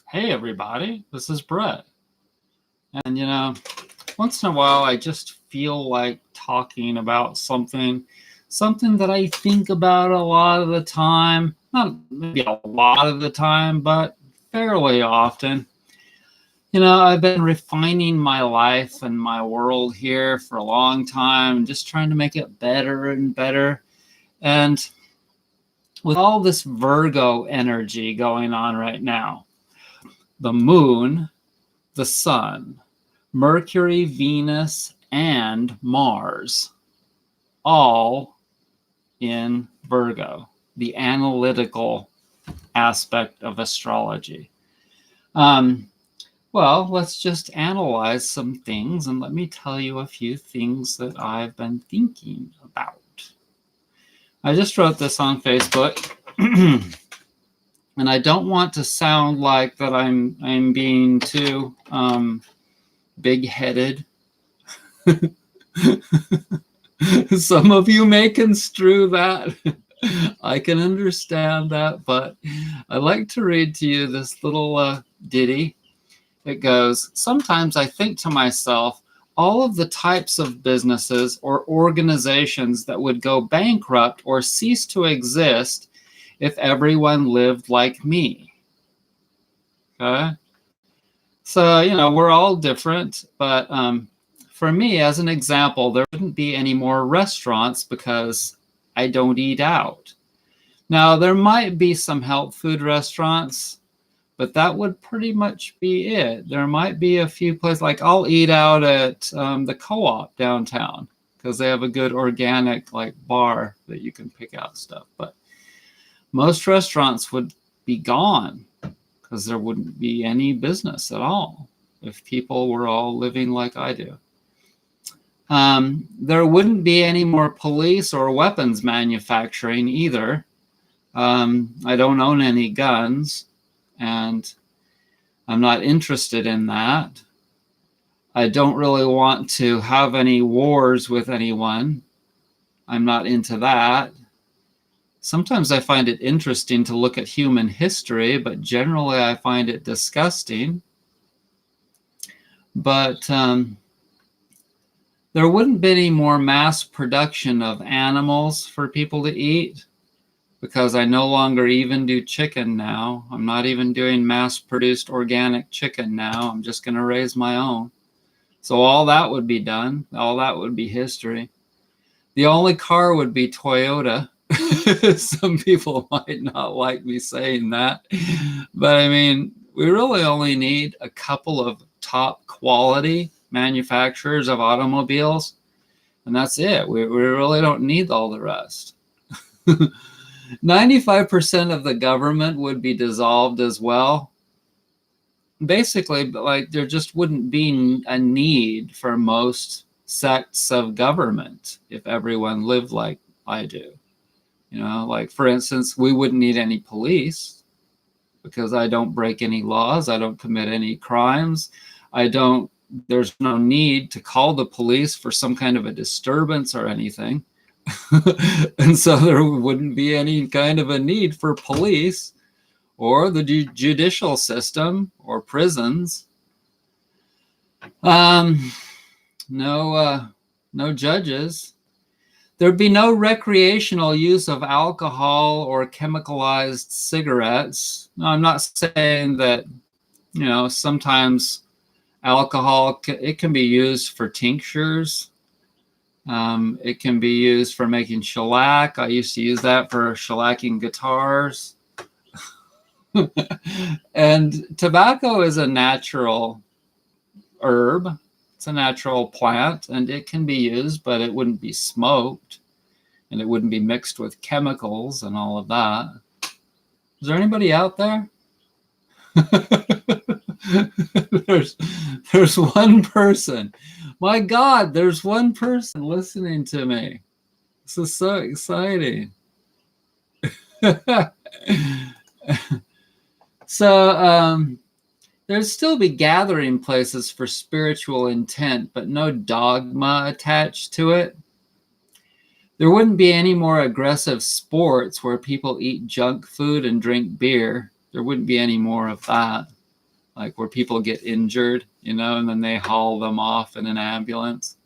Hey, everybody, this is Brett. And once in a while, I just feel like talking about something that I think about a lot of the time. Not maybe a lot of the time, but fairly often. I've been refining my life and my world here for a long time, just trying to make it better and better. And with all this Virgo energy going on right now, the moon, the sun, Mercury, Venus, and Mars, all in Virgo, the analytical aspect of astrology. Well, let's just analyze some things, and let me tell you a few things that I've been thinking about. I just wrote this on Facebook, and I don't want to sound like that I'm being too big-headed. Some of you may construe that. I can understand that, but I like to read to you this little ditty. It goes, sometimes I think to myself, all of the types of businesses or organizations that would go bankrupt or cease to exist if everyone lived like me. Okay? So, we're all different, but for me, as an example, there wouldn't be any more restaurants because I don't eat out. Now, there might be some health food restaurants, but that would pretty much be it. There might be a few places, like I'll eat out at the Co-op downtown because they have a good organic bar that you can pick out stuff. But most restaurants would be gone because there wouldn't be any business at all if people were all living like I do. There wouldn't be any more police or weapons manufacturing either. I don't own any guns, and I'm not interested in that. I don't really want to have any wars with anyone. I'm not into that. Sometimes I find it interesting to look at human history, but generally I find it disgusting. But there wouldn't be any more mass production of animals for people to eat because I no longer even do chicken now. I'm not even doing mass-produced organic chicken now. I'm just going to raise my own. So all that would be done. All that would be history. The only car would be Toyota. Some people might not like me saying that, but I mean, we really only need a couple of top quality manufacturers of automobiles, and that's it. We really don't need all the rest. 95% of the government would be dissolved as well. Basically, there just wouldn't be a need for most sects of government if everyone lived like I do. For instance, we wouldn't need any police because I don't break any laws. I don't commit any crimes. There's no need to call the police for some kind of a disturbance or anything. And so there wouldn't be any kind of a need for police or the judicial system or prisons. No judges. There'd be no recreational use of alcohol or chemicalized cigarettes. Now, I'm not saying that, sometimes alcohol, it can be used for tinctures. It can be used for making shellac. I used to use that for shellacking guitars. And tobacco is a natural herb. It's a natural plant, and it can be used, but it wouldn't be smoked, and it wouldn't be mixed with chemicals and all of that. Is there anybody out there? There's one person. My God, there's one person listening to me. This is so exciting. So, there'd still be gathering places for spiritual intent, but no dogma attached to it. There wouldn't be any more aggressive sports where people eat junk food and drink beer. There wouldn't be any more of that. like where people get injured, you know, and then they haul them off in an ambulance.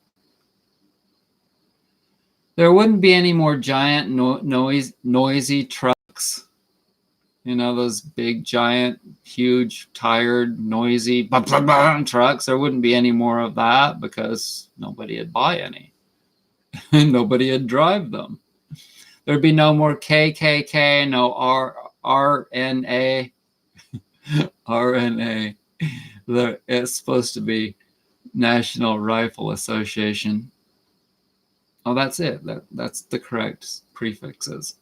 There wouldn't be any more giant noisy trucks, you know, those big, giant, huge, tired, noisy trucks. There wouldn't be any more of that because nobody would buy any. Nobody would drive them. There'd be no more KKK, no RNA. RNA. It's supposed to be National Rifle Association. Oh, that's it. That's the correct prefixes.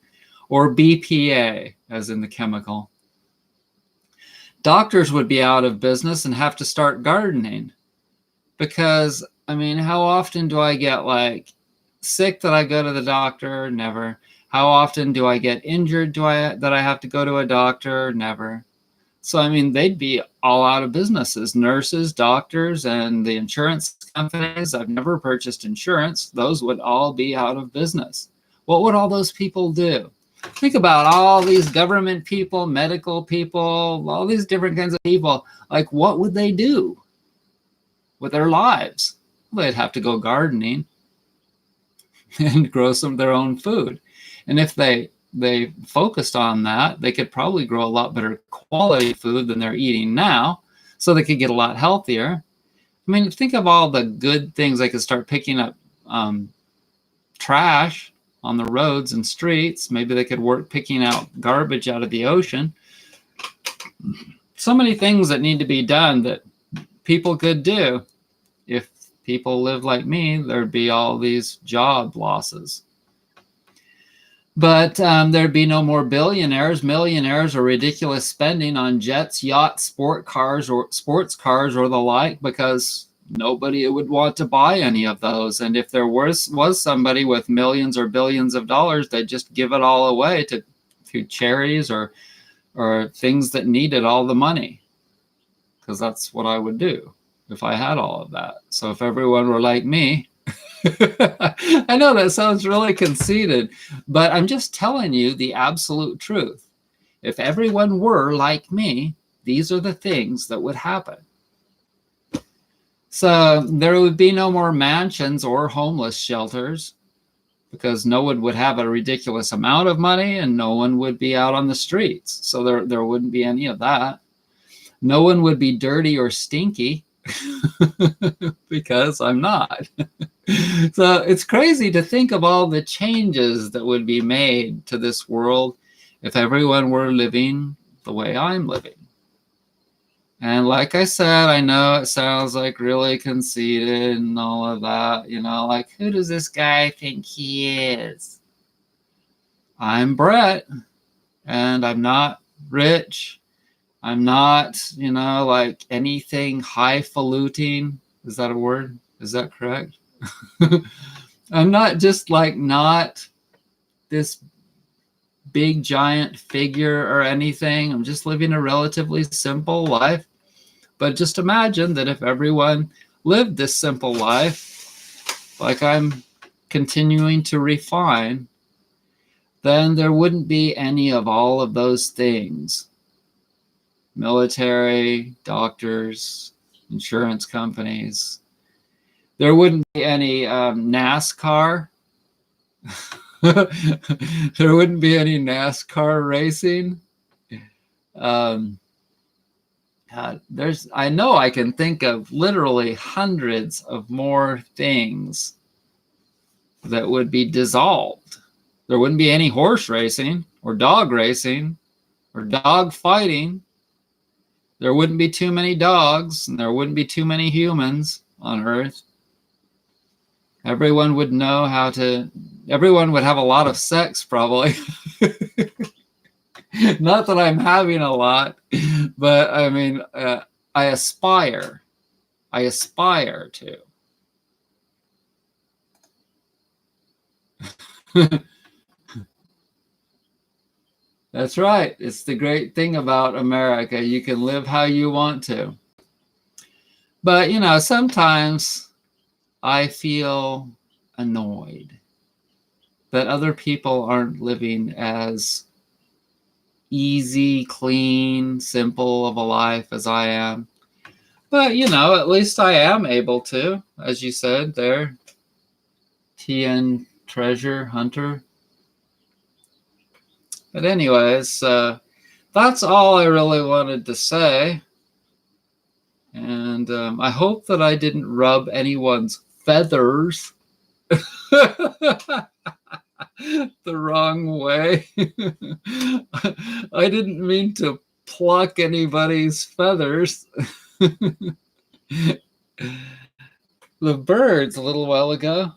Or BPA, as in the chemical. Doctors would be out of business and have to start gardening. Because, I mean, how often do I get like sick that I go to the doctor? Never. How often do I get injured that I have to go to a doctor? Never. So, I mean, they'd be all out of businesses. Nurses, doctors, and the insurance companies. I've never purchased insurance. Those would all be out of business. What would all those people do? Think about all these government people, medical people, all these different kinds of people. Like, what would they do with their lives? Well, they'd have to go gardening and grow some of their own food. And if they focused on that, they could probably grow a lot better quality food than they're eating now, so they could get a lot healthier. I mean, think of all the good things they could start picking up trash on the roads and streets. Maybe they could work picking out garbage out of the ocean. So many things that need to be done that people could do. If people live like me, there'd be all these job losses. But there'd be no more billionaires, millionaires, or ridiculous spending on jets, yachts, sports cars, or the like, because nobody would want to buy any of those. And if there was somebody with millions or billions of dollars, they'd just give it all away to charities or things that needed all the money, because that's what I would do if I had all of that. So if everyone were like me, I know that sounds really conceited, but I'm just telling you the absolute truth. If everyone were like me, these are the things that would happen. So there would be no more mansions or homeless shelters, because no one would have a ridiculous amount of money and no one would be out on the streets. So there wouldn't be any of that. No one would be dirty or stinky because I'm not. So it's crazy to think of all the changes that would be made to this world if everyone were living the way I'm living. And like I said, I know it sounds like really conceited and all of that, you know, like, who does this guy think he is? I'm Brett, and I'm not rich. I'm not, you know, like anything highfalutin. Is that a word? Is that correct? I'm not just like not this big giant figure or anything. I'm just living a relatively simple life. But just imagine that if everyone lived this simple life, like I'm continuing to refine, then there wouldn't be any of all of those things. Military, doctors, insurance companies. There wouldn't be any NASCAR. There wouldn't be any NASCAR racing. I know I can think of literally hundreds of more things that would be dissolved. There wouldn't be any horse racing or dog racing or dog fighting. There wouldn't be too many dogs, and there wouldn't be too many humans on Earth. Everyone would know everyone would have a lot of sex, probably. Not that I'm having a lot, but I mean, I aspire to. That's right. It's the great thing about America. You can live how you want to. But, you know, sometimes I feel annoyed that other people aren't living as easy, clean, simple of a life as I am. But, you know, at least I am able to, as you said there, TN Treasure Hunter. But anyways, that's all I really wanted to say. And I hope that I didn't rub anyone's feathers the wrong way. I didn't mean to pluck anybody's feathers. The birds a little while ago,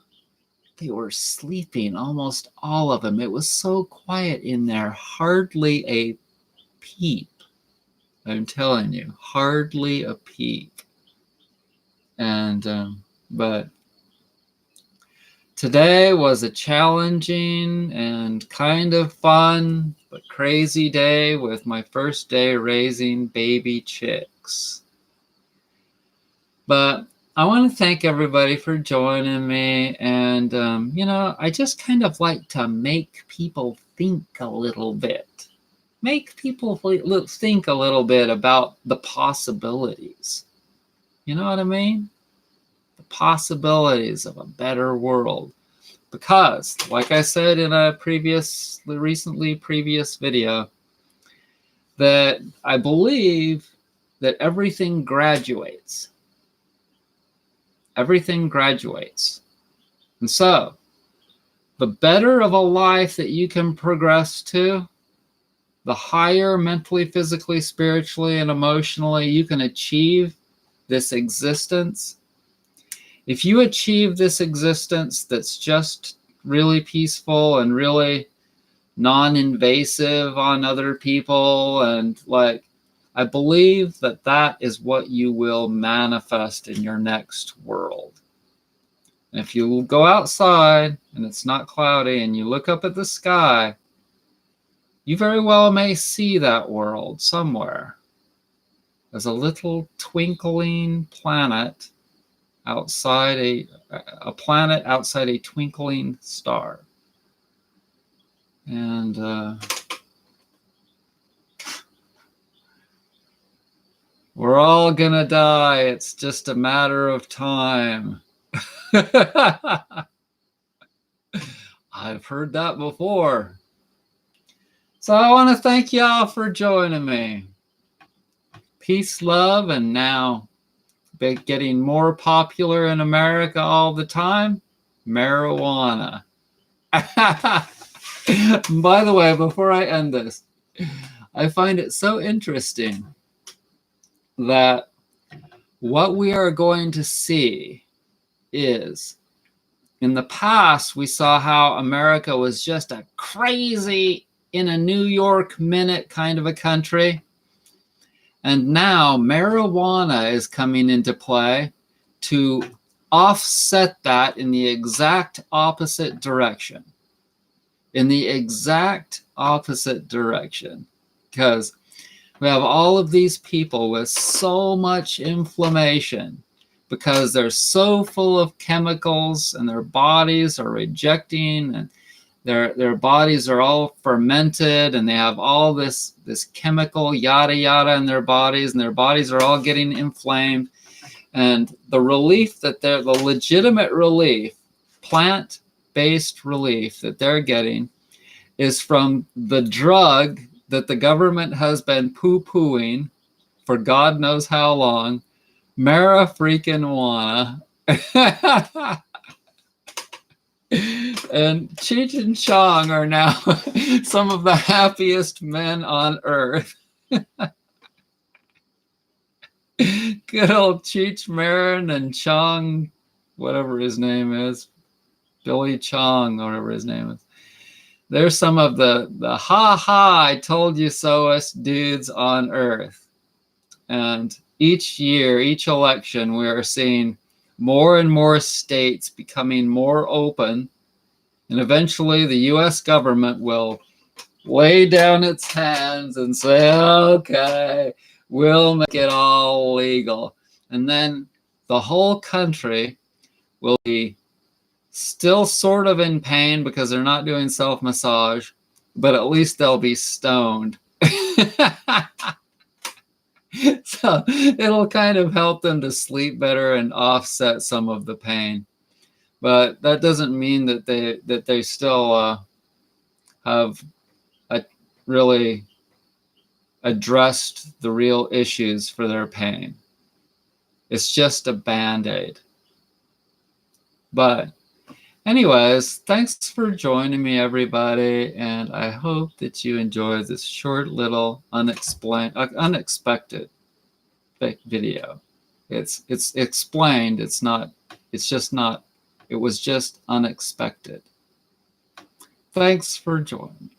they were sleeping, almost all of them. It was so quiet in there, hardly a peep. I'm telling you, hardly a peep. And but today was a challenging and kind of fun but crazy day with my first day raising baby chicks. But I want to thank everybody for joining me. And, you know, I just kind of like to make people think a little bit. Make people think a little bit about the possibilities. You know what I mean? The possibilities of a better world. Because, like I said in a previous video, that I believe that everything graduates. Everything graduates. And so, the better of a life that you can progress to, the higher mentally, physically, spiritually, and emotionally you can achieve this existence. If you achieve this existence that's just really peaceful and really non-invasive on other people, and like, I believe that that is what you will manifest in your next world. And if you go outside and it's not cloudy and you look up at the sky, you very well may see that world somewhere as a little twinkling planet outside a planet outside a twinkling star. And we're all gonna die. It's just a matter of time. I've heard that before. So I want to thank y'all for joining me. Peace, love, and now getting more popular in America all the time, marijuana. By the way, before I end this, I find it so interesting that what we are going to see is, in the past, we saw how America was just a crazy, in a New York minute kind of a country. And now marijuana is coming into play to offset that in the exact opposite direction. In the exact opposite direction. Because we have all of these people with so much inflammation because they're so full of chemicals and their bodies are rejecting, and their bodies are all fermented, and they have all this chemical yada yada in their bodies, and their bodies are all getting inflamed. And the relief that the legitimate relief, plant-based relief that they're getting is from the drug that the government has been poo-pooing for God knows how long, Mara-freaking-wana. And Cheech and Chong are now some of the happiest men on earth. Good old Cheech Marin and Chong, whatever his name is, Billy Chong, or whatever his name is. They're some of the ha-ha, I told you so-us dudes on earth. And each year, each election, we are seeing more and more states becoming more open. And eventually the U.S. government will lay down its hands and say, okay, we'll make it all legal. And then the whole country will be still sort of in pain because they're not doing self-massage, but at least they'll be stoned So it'll kind of help them to sleep better and offset some of the pain. But that doesn't mean that they still have really addressed the real issues for their pain. It's just a band-aid. But anyways, thanks for joining me, everybody, and I hope that you enjoy this short little unexpected video. It's explained. It's not. It's just not. It was just unexpected. Thanks for joining.